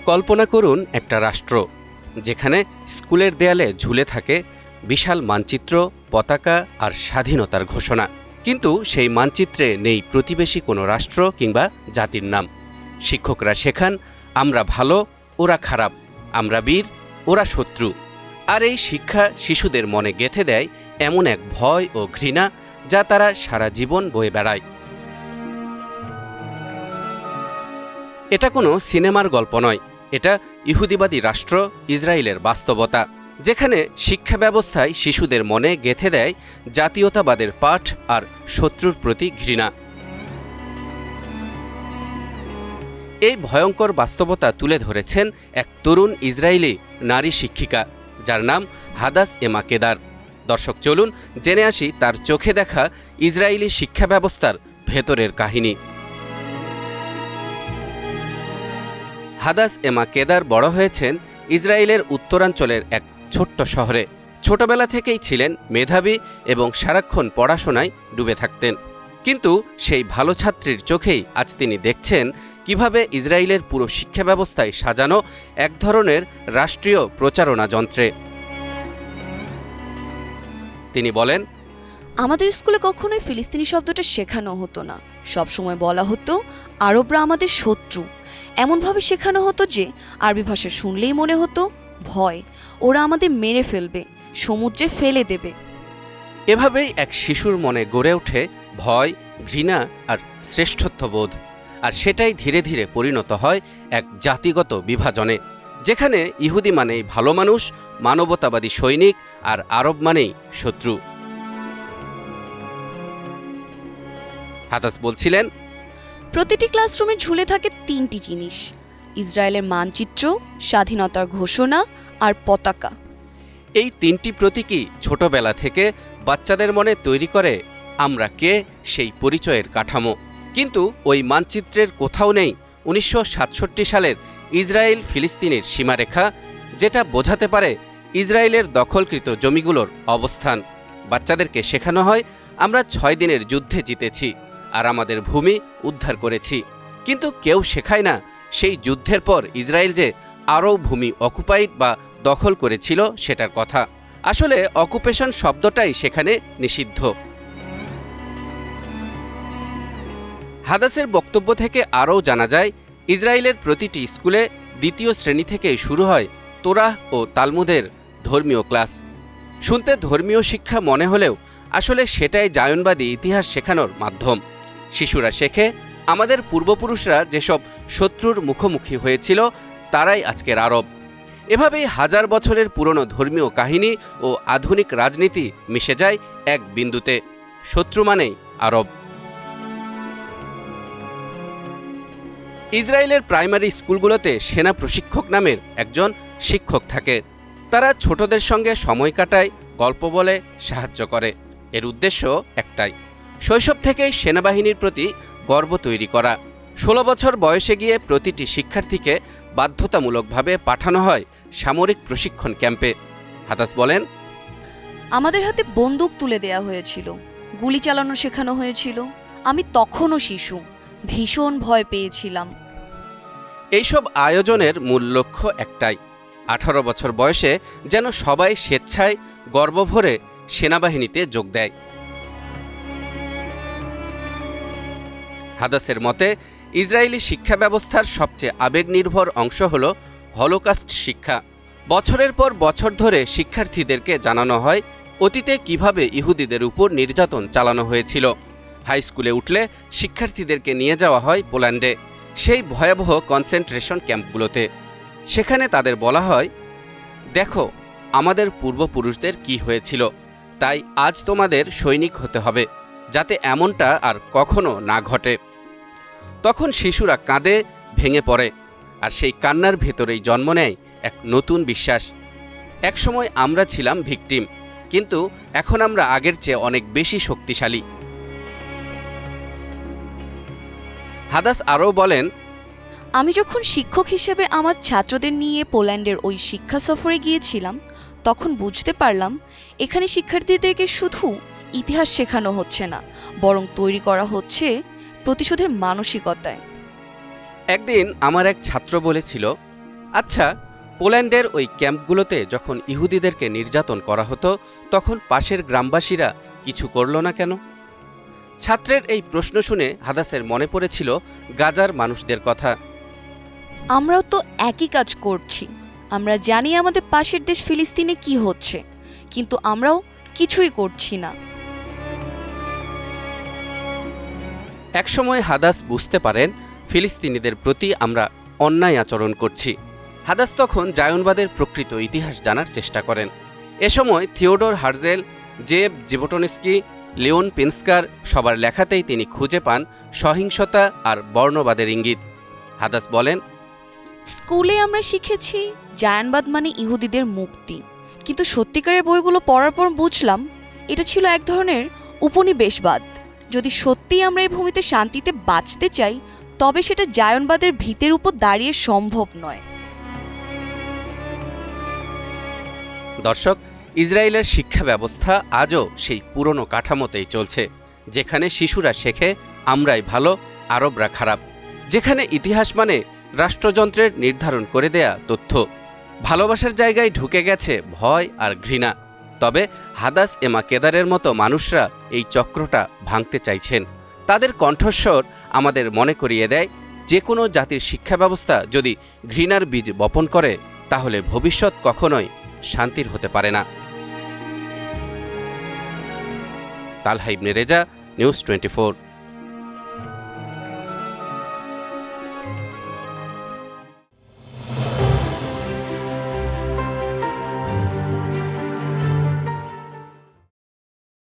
কল্পনা করুন একটা রাষ্ট্র যেখানে স্কুলের দেয়ালে ঝুলে থাকে বিশাল মানচিত্র, পতাকা আর স্বাধীনতার ঘোষণা। কিন্তু সেই মানচিত্রে নেই প্রতিবেশী কোনো রাষ্ট্র কিংবা জাতির নাম। শিক্ষকরা শেখান আমরা ভালো, ওরা খারাপ, আমরা বীর, ওরা শত্রু। আর এই শিক্ষা শিশুদের মনে গেঁথে দেয় এমন এক ভয় ও ঘৃণা যা তারা সারা জীবন বয়ে বেড়ায়। এটা কোনো সিনেমার গল্প নয়, এটা ইহুদিবাদী রাষ্ট্র ইসরায়েলের বাস্তবতা, যেখানে শিক্ষা ব্যবস্থায় শিশুদের মনে গেঁথে দেয় জাতীয়তাবাদের পাঠ আর শত্রুর প্রতি ঘৃণা। এই ভয়ঙ্কর বাস্তবতা তুলে ধরেছেন এক তরুণ ইসরায়েলি নারী শিক্ষিকা, যার নাম হাদাস এমা কেদার। দর্শক, চলুন জেনে আসি তার চোখে দেখা ইসরায়েলি শিক্ষা ব্যবস্থার ভেতরের কাহিনী। হাদাস এমা কেদার বড় হয়েছেন ইসরায়েলের উত্তরাঞ্চলের এক ছোট্ট শহরে। ছোটবেলা থেকেই ছিলেন মেধাবী এবং সারাক্ষণ পড়াশোনায় ডুবে থাকতেন। কিন্তু সেই ভালো ছাত্রীর চোখেই আজ তিনি দেখছেন কিভাবে ইসরায়েলের পুরো শিক্ষা ব্যবস্থায় সাজানো এক ধরনের রাষ্ট্রীয় প্রচারণা যন্ত্রে। তিনি বলেন, আমাদের স্কুলে কখনোই ফিলিস্তিনি শব্দটা শেখানো হতো না। সবসময় বলা হতো আরবরা আমাদের শত্রু। এমনভাবে শেখানো হতো যে আরবি ভাষা শুনলেই মনে হতো ভয়, ওরা আমাদের মেরে ফেলবে, সমুদ্রে ফেলে দেবে। এভাবেই এক শিশুর মনে গড়ে ওঠে ভয়, ঘৃণা আর শ্রেষ্ঠত্ববোধ। আর সেটাই ধীরে ধীরে পরিণত হয় এক জাতিগত বিভাজনে, যেখানে ইহুদি মানেই ভালো মানুষ, মানবতাবাদী সৈনিক, আর আরব মানেই শত্রু। হাদাস বলছিলেন, প্রতিটি ক্লাসরুমে ঝুলে থাকে তিনটি জিনিস: ইসরায়েলের মানচিত্র, স্বাধীনতার ঘোষণা আর পতাকা। এই তিনটি প্রতীকই ছোটবেলা থেকে বাচ্চাদের মনে তৈরি করে আমরা কে, সেই পরিচয়ের কাঠামো। কিন্তু ওই মানচিত্রের কোথাও নেই 1967 সালের ইসরায়েল ফিলিস্তিনের সীমারেখা, যেটা বোঝাতে পারে ইসরায়েলের দখলকৃত জমিগুলোর অবস্থান। বাচ্চাদেরকে শেখানো হয় আমরা 6 দিনের যুদ্ধে জিতেছি আর আমাদের ভূমি উদ্ধার করেছি, কিন্তু কেউ শেখায় না সেই যুদ্ধের পর ইসরায়েল যে আরও ভূমি অকুপাইড বা দখল করেছিল সেটার কথা। আসলে অকুপেশন শব্দটাই সেখানে নিষিদ্ধ। হাদাসের বক্তব্য থেকে আরও জানা যায়, ইসরায়েলের প্রতিটি স্কুলে 2য় শ্রেণী থেকেই শুরু হয় তোরাহ ও তালমুদের ধর্মীয় ক্লাস। শুনতে ধর্মীয় শিক্ষা মনে হলেও আসলে সেটাই জায়নবাদী ইতিহাস শেখানোর মাধ্যম। শিশুরা শেখে আমাদের পূর্বপুরুষরা যেসব শত্রুর মুখোমুখি হয়েছিল তারাই আজকের আরব। এভাবেই হাজার বছরের পুরনো ধর্মীয় কাহিনী ও আধুনিক রাজনীতি মিশে যায় এক বিন্দুতে, শত্রু মানেই আরব। ইসরায়েলের প্রাইমারি স্কুলগুলোতে সেনা প্রশিক্ষক নামের একজন শিক্ষক থাকে। তারা ছোটদের সঙ্গে সময় কাটায়, গল্প বলে, সাহায্য করে। এর উদ্দেশ্য একটাই, শৈশব থেকেই সেনাবাহিনীর প্রতি গর্ব তৈরি করা। 16 বছর বয়সে গিয়ে প্রতিটি শিক্ষার্থীকে বাধ্যতামূলকভাবে পাঠানো হয় সামরিক প্রশিক্ষণ ক্যাম্পে। হাদাস বলেন, আমাদের হাতে বন্দুক তুলে দেয়া হয়েছিল, গুলি চালানো শেখানো হয়েছিল। আমি তখনও শিশু, ভীষণ ভয় পেয়েছিলাম। এইসব আয়োজনের মূল লক্ষ্য একটাই, 18 বছর বয়সে যেন সবাই স্বেচ্ছায় গর্বভরে সেনাবাহিনীতে যোগ দেয়। হাদাসের মতে ইসরায়েলি শিক্ষা ব্যবস্থার সবচেয়ে আবেগনির্ভর অংশ হল হলোকাস্ট শিক্ষা। বছরের পর বছর ধরে শিক্ষার্থীদেরকে জানানো হয় অতীতে কিভাবে ইহুদিদের উপর নির্যাতন চালানো হয়েছিল। হাই স্কুলে উঠলে শিক্ষার্থীদেরকে নিয়ে যাওয়া হয় পোল্যান্ডে, সেই ভয়াবহ কনসেন্ট্রেশন ক্যাম্পগুলোতে। সেখানে তাদের বলা হয়, দেখো আমাদের পূর্বপুরুষদের কি হয়েছিল, তাই আজ তোমাদের সৈনিক হতে হবে, যাতে এমনটা আর কখনো না ঘটে। তখন শিশুরা কাঁদে, ভেঙে পড়ে, আর সেই কান্নার ভেতরেই জন্ম নেয় এক নতুন বিশ্বাস। একসময় আমরা ছিলাম ভিকটিম, কিন্তু এখন আমরা আগের চেয়ে অনেক বেশি শক্তিশালী। হাদাস আরও বলেন, আমি যখন শিক্ষক হিসেবে আমার ছাত্রদের নিয়ে পোল্যান্ডের ওই শিক্ষা সফরে গিয়েছিলাম, তখন বুঝতে পারলাম এখানে শিক্ষার্থীদেরকে শুধু ইতিহাস শেখানো হচ্ছে না, বরং তৈরি করা হচ্ছে প্রতিশোধের মানসিকতায়। একদিন আমার এক ছাত্র বলেছিল, আচ্ছা, পোল্যান্ডের ওই ক্যাম্পগুলোতে যখন ইহুদিদেরকে নির্যাতন করা হতো তখন পাশের গ্রামবাসীরা কিছু করল না কেন? ছাত্রের এই প্রশ্ন শুনে হাদাসের মনে পড়েছিল গাজার মানুষদের কথা। আমরাও তো একই কাজ করছি। আমরা জানি আমাদের পাশের দেশ ফিলিস্তিনে কি হচ্ছে, কিন্তু আমরাও কিছুই করছি না। একসময় হাদাস বুঝতে পারেন ফিলিস্তিনিদের প্রতি আমরা অন্যায় আচরণ করছি। হাদাস তখন জায়নবাদের প্রকৃত ইতিহাস জানার চেষ্টা করেন। এ সময় থিওডর হার্জেল, জেব জিবোটনস্কি, লিওন পিন্সকার সবার লেখাতেই তিনি খুঁজে পান সহিংসতা আর বর্ণবাদের ইঙ্গিত। হাদাস বলেন, স্কুলে আমরা শিখেছি জায়ানবাদ মানে ইহুদিদের মুক্তি, কিন্তু সত্যিকারের বইগুলো পড়ার পর বুঝলাম এটা ছিল এক ধরনের উপনিবেশবাদ। যদি সত্যিই আমরা এই ভূমিতে শান্তিতে বাঁচতে চাই, তবে সেটা জায়নবাদের ভিতের উপর দাঁড়িয়ে সম্ভব নয়। দর্শক, ইসরায়েলের শিক্ষা ব্যবস্থা আজও সেই পুরনো কাঠামোতেই চলছে, যেখানে শিশুরা শেখে আমরাই ভালো, আরবরা খারাপ, যেখানে ইতিহাস মানে রাষ্ট্রযন্ত্রের নির্ধারণ করে দেয়া তথ্য। ভালোবাসার জায়গায় ঢুকে গেছে ভয় আর ঘৃণা। তবে হাদাস এমা কেদারের মতো মানুষরা এই চক্রটা ভাঙতে চাইছেন। তাদের কণ্ঠস্বর আমাদের মনে করিয়ে দেয়, যে কোনো জাতির শিক্ষা ব্যবস্থা যদি ঘৃণার বীজ বপন করে, তাহলে ভবিষ্যৎ কখনোই শান্তির হতে পারে না। তালহা ইবনে রেজা, নিউজ 24।